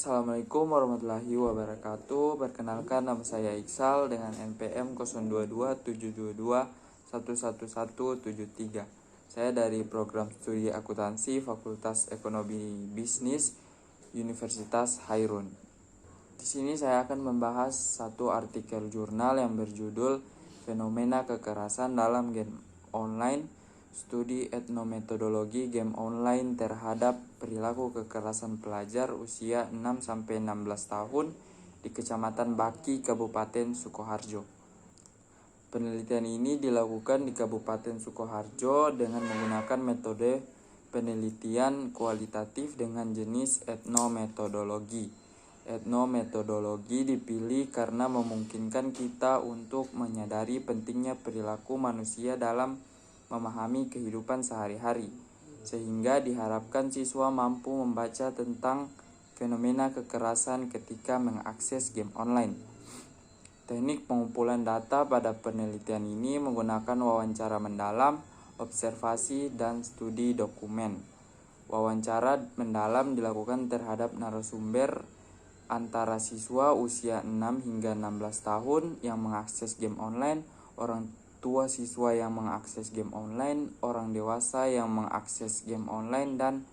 Assalamualaikum warahmatullahi wabarakatuh. Perkenalkan, nama saya Iksal dengan NPM 022722111173. Saya dari program studi akuntansi Fakultas Ekonomi Bisnis Universitas Hairun. Di sini saya akan membahas satu artikel jurnal yang berjudul Fenomena Kekerasan dalam Game Online, Studi Etnometodologi Game Online terhadap perilaku kekerasan pelajar usia 6-16 tahun di Kecamatan Baki, Kabupaten Sukoharjo. Penelitian ini dilakukan di Kabupaten Sukoharjo dengan menggunakan metode penelitian kualitatif dengan jenis etnometodologi. Etnometodologi dipilih karena memungkinkan kita untuk menyadari pentingnya perilaku manusia dalam memahami kehidupan sehari-hari, sehingga diharapkan siswa mampu membaca tentang fenomena kekerasan ketika mengakses game online. Teknik pengumpulan data pada penelitian ini menggunakan wawancara mendalam, observasi, dan studi dokumen. Wawancara mendalam dilakukan terhadap narasumber antara siswa usia 6 hingga 16 tahun yang mengakses game online, orang tua siswa yang mengakses game online, orang dewasa yang mengakses game online, dan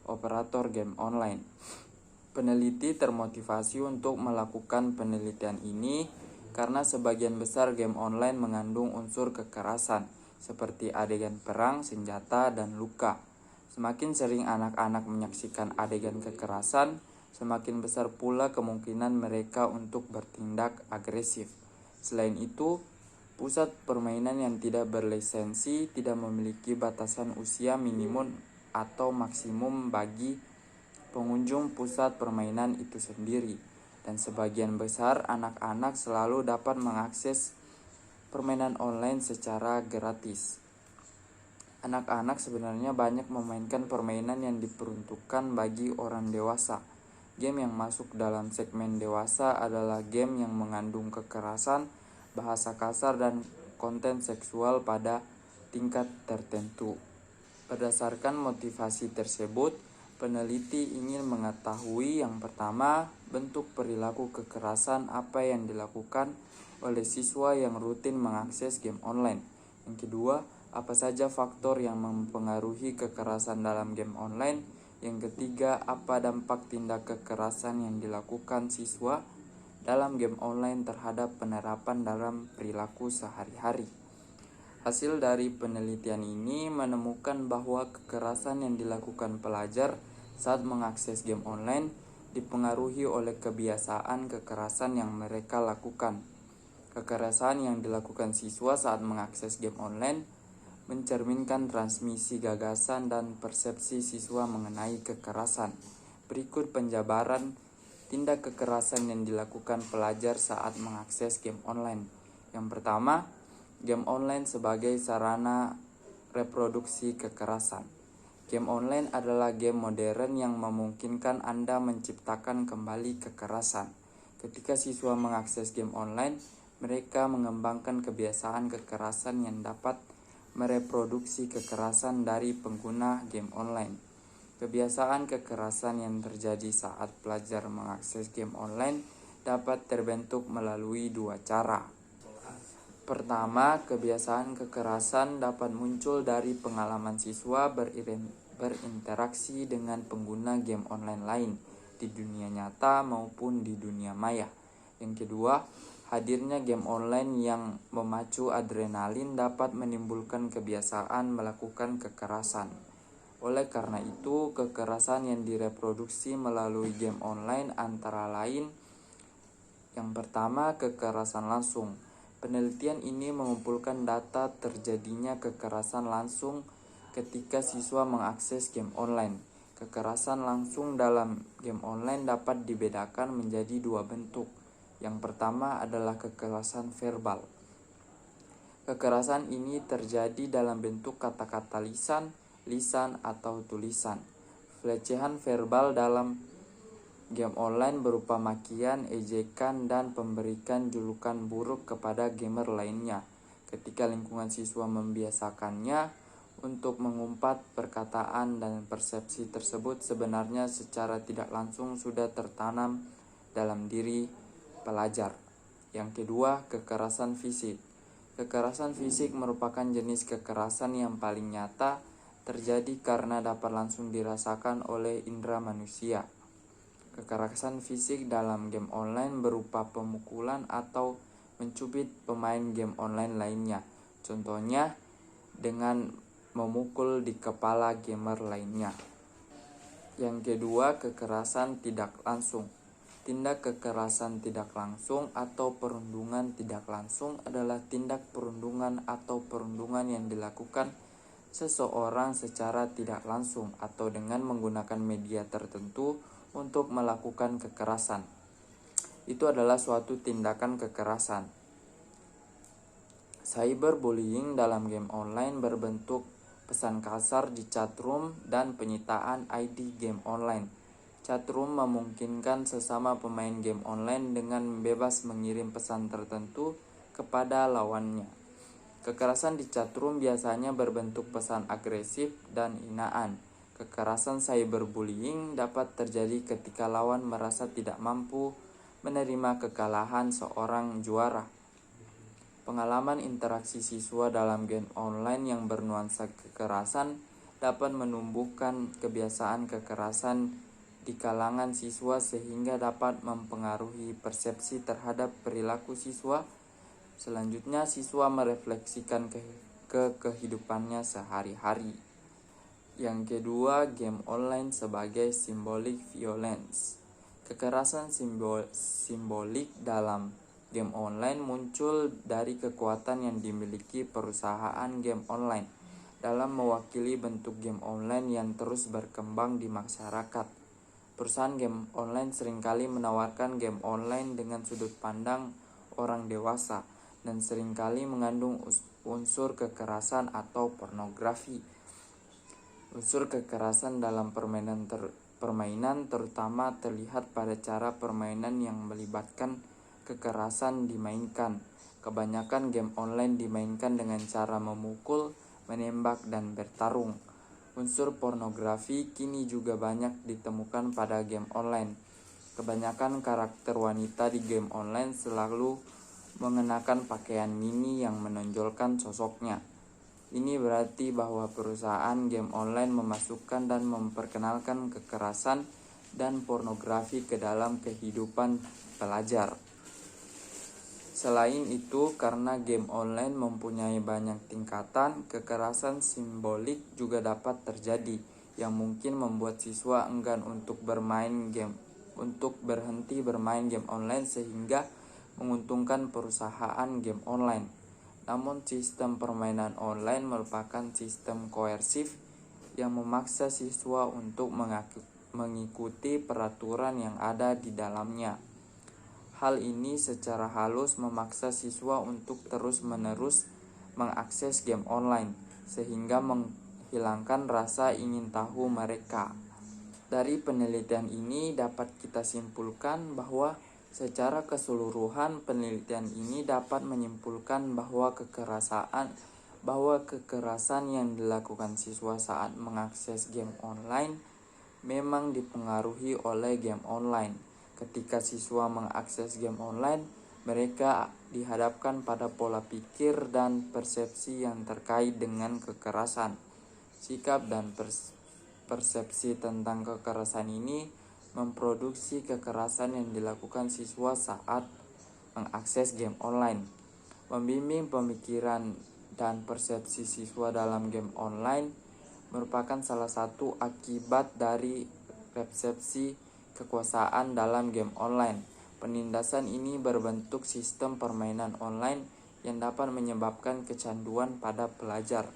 operator game online. Peneliti termotivasi untuk melakukan penelitian ini karena sebagian besar game online mengandung unsur kekerasan seperti adegan perang, senjata, dan luka. Semakin sering anak-anak menyaksikan adegan kekerasan, semakin besar pula kemungkinan mereka untuk bertindak agresif. Selain itu, pusat permainan yang tidak berlisensi tidak memiliki batasan usia minimum atau maksimum bagi pengunjung pusat permainan itu sendiri, dan sebagian besar anak-anak selalu dapat mengakses permainan online secara gratis. Anak-anak sebenarnya banyak memainkan permainan yang diperuntukkan bagi orang dewasa. Game yang masuk dalam segmen dewasa adalah game yang mengandung kekerasan, bahasa kasar, dan konten seksual pada tingkat tertentu. Berdasarkan motivasi tersebut, peneliti ingin mengetahui yang pertama, bentuk perilaku kekerasan apa yang dilakukan oleh siswa yang rutin mengakses game online. Yang kedua, apa saja faktor yang mempengaruhi kekerasan dalam game online. Yang ketiga, apa dampak tindak kekerasan yang dilakukan siswa dalam game online terhadap penerapan dalam perilaku sehari-hari. Hasil dari penelitian ini menemukan bahwa kekerasan yang dilakukan pelajar saat mengakses game online dipengaruhi oleh kebiasaan kekerasan yang mereka lakukan. Kekerasan yang dilakukan siswa saat mengakses game online mencerminkan transmisi gagasan dan persepsi siswa mengenai kekerasan. Berikut penjabaran tindak kekerasan yang dilakukan pelajar saat mengakses game online. Yang pertama, game online sebagai sarana reproduksi kekerasan. Game online adalah game modern yang memungkinkan Anda menciptakan kembali kekerasan. Ketika siswa mengakses game online, mereka mengembangkan kebiasaan kekerasan yang dapat mereproduksi kekerasan dari pengguna game online. Kebiasaan kekerasan yang terjadi saat pelajar mengakses game online dapat terbentuk melalui dua cara. Pertama, kebiasaan kekerasan dapat muncul dari pengalaman siswa berinteraksi dengan pengguna game online lain di dunia nyata maupun di dunia maya. Yang kedua, hadirnya game online yang memacu adrenalin dapat menimbulkan kebiasaan melakukan kekerasan. Oleh karena itu, kekerasan yang direproduksi melalui game online antara lain: yang pertama, kekerasan langsung. Penelitian ini mengumpulkan data terjadinya kekerasan langsung ketika siswa mengakses game online. Kekerasan langsung dalam game online dapat dibedakan menjadi dua bentuk. Yang pertama adalah kekerasan verbal. Kekerasan ini terjadi dalam bentuk kata-kata lisan atau tulisan. Pelecehan verbal dalam game online berupa makian, ejekan, dan pemberikan julukan buruk kepada gamer lainnya. Ketika lingkungan siswa membiasakannya Untuk mengumpat perkataan dan persepsi tersebut sebenarnya secara tidak langsung sudah tertanam dalam diri pelajar. Yang kedua, kekerasan fisik. Kekerasan fisik merupakan jenis kekerasan yang paling nyata terjadi karena dapat langsung dirasakan oleh indera manusia. Kekerasan fisik dalam game online berupa pemukulan atau mencubit pemain game online lainnya. Contohnya dengan memukul di kepala gamer lainnya. Yang kedua, kekerasan tidak langsung. Tindak kekerasan tidak langsung atau perundungan tidak langsung adalah tindak perundungan atau perundungan yang dilakukan seseorang secara tidak langsung atau dengan menggunakan media tertentu untuk melakukan kekerasan. Itu adalah suatu tindakan kekerasan. Cyberbullying dalam game online berbentuk pesan kasar di chatroom dan penyitaan ID game online. Chatroom memungkinkan sesama pemain game online dengan bebas mengirim pesan tertentu kepada lawannya. Kekerasan di chatroom biasanya berbentuk pesan agresif dan hinaan. Kekerasan cyberbullying dapat terjadi ketika lawan merasa tidak mampu menerima kekalahan seorang juara. Pengalaman interaksi siswa dalam game online yang bernuansa kekerasan dapat menumbuhkan kebiasaan kekerasan di kalangan siswa sehingga dapat mempengaruhi persepsi terhadap perilaku siswa. Selanjutnya, siswa merefleksikan ke kehidupannya sehari-hari. Yang kedua, game online sebagai symbolic violence. Kekerasan simbolik dalam game online muncul dari kekuatan yang dimiliki perusahaan game online dalam mewakili bentuk game online yang terus berkembang di masyarakat. Perusahaan game online seringkali menawarkan game online dengan sudut pandang orang dewasa dan seringkali mengandung unsur kekerasan atau pornografi. Unsur kekerasan dalam permainan terutama terlihat pada cara permainan yang melibatkan kekerasan dimainkan. Kebanyakan game online dimainkan dengan cara memukul, menembak, dan bertarung. Unsur pornografi kini juga banyak ditemukan pada game online. Kebanyakan karakter wanita di game online selalu mengenakan pakaian mini yang menonjolkan sosoknya. Ini berarti bahwa perusahaan game online memasukkan dan memperkenalkan kekerasan dan pornografi ke dalam kehidupan pelajar. Selain itu, karena game online mempunyai banyak tingkatan, kekerasan simbolik juga dapat terjadi, yang mungkin membuat siswa enggan untuk berhenti bermain game online sehingga menguntungkan perusahaan game online. Namun, sistem permainan online merupakan sistem koersif yang memaksa siswa untuk mengikuti peraturan yang ada di dalamnya. Hal ini secara halus memaksa siswa untuk terus-menerus mengakses game online, sehingga menghilangkan rasa ingin tahu mereka. Dari penelitian ini dapat kita simpulkan bahwa secara keseluruhan penelitian ini dapat menyimpulkan bahwa kekerasan yang dilakukan siswa saat mengakses game online memang dipengaruhi oleh game online. Ketika siswa mengakses game online, mereka dihadapkan pada pola pikir dan persepsi yang terkait dengan kekerasan. Sikap dan persepsi tentang kekerasan ini memproduksi kekerasan yang dilakukan siswa saat mengakses game online. Membimbing pemikiran dan persepsi siswa dalam game online merupakan salah satu akibat dari persepsi kekuasaan dalam game online. Penindasan ini berbentuk sistem permainan online yang dapat menyebabkan kecanduan pada pelajar.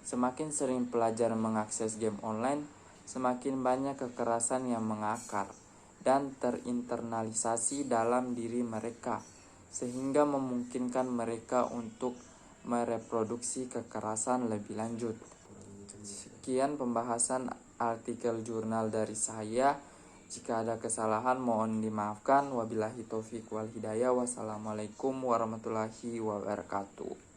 Semakin sering pelajar mengakses game online, semakin banyak kekerasan yang mengakar dan terinternalisasi dalam diri mereka, sehingga memungkinkan mereka untuk mereproduksi kekerasan lebih lanjut. Sekian pembahasan artikel jurnal dari saya. Jika ada kesalahan mohon dimaafkan. Wabillahi taufiq wal hidayah. Wassalamualaikum warahmatullahi wabarakatuh.